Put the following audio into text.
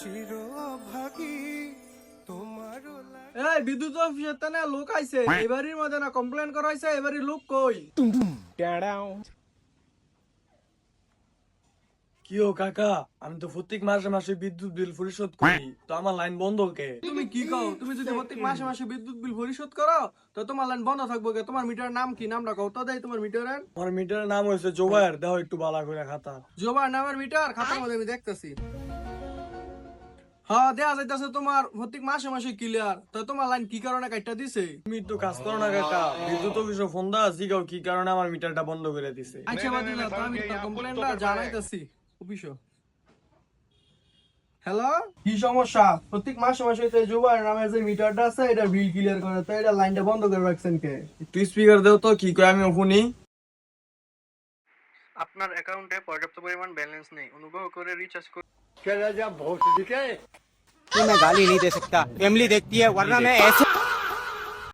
এই বিদ্যুৎ অফিসের তানে লোক আইছে, এবারের মধ্যে না কমপ্লেন করা হইছে, এবারের লোক কই? কি ও কাকা, আমি তো প্রত্যেক মাসে মাসে বিদ্যুৎ বিল পরিশোধ করি, তো আমার লাইন বন্ধ কে? তুমি কি কও? তুমি যদি প্রত্যেক মাসে মাসে বিদ্যুৎ বিল পরিশোধ করো তো তোমার লাইন বন্ধ থাকবো কে? তোমার মিটারের নাম কি? নামটা কও তো দেই তোমার মিটারের। আমার মিটারের নাম হয়েছে জোবায়ের, দাও একটু বালা করে খাতা। জোবার নামের মিটার খাতার মধ্যে আমি দেখতেছি। হ্যাঁ, দেয়া যাইতাছে তোমার প্রত্যেক মাসে মাসে ক্লিয়ার। তো তোমার লাইন কি কারণে কাটটা দিছে? তুমি তো কাজ করো না কাকা, বিদ্যুৎ অফিসে ফোন দা জিগাও কি কারণে আমার মিটারটা বন্ধ করে দিছে। আচ্ছা বাদ দাও, তো আমি তো কমপ্লেনটা জানাইতাছি অফিসে। হ্যালো, কি সমস্যা? প্রত্যেক মাসে মাসে যে জোবার নামের যে মিটারটা আছে এটা বিল ক্লিয়ার করে, তো এটা লাইনটা বন্ধ করে রাখছেন কে? একটু স্পিকার দাও তো, কি কয় আমি শুনি। আপনার অ্যাকাউন্টে পর্যাপ্ত পরিমাণ ব্যালেন্স নেই, অনুগ্রহ করে রিচার্জ করুন। मैं गाली नहीं दे सकता, फैमिली देखती है वरना मैं ऐसे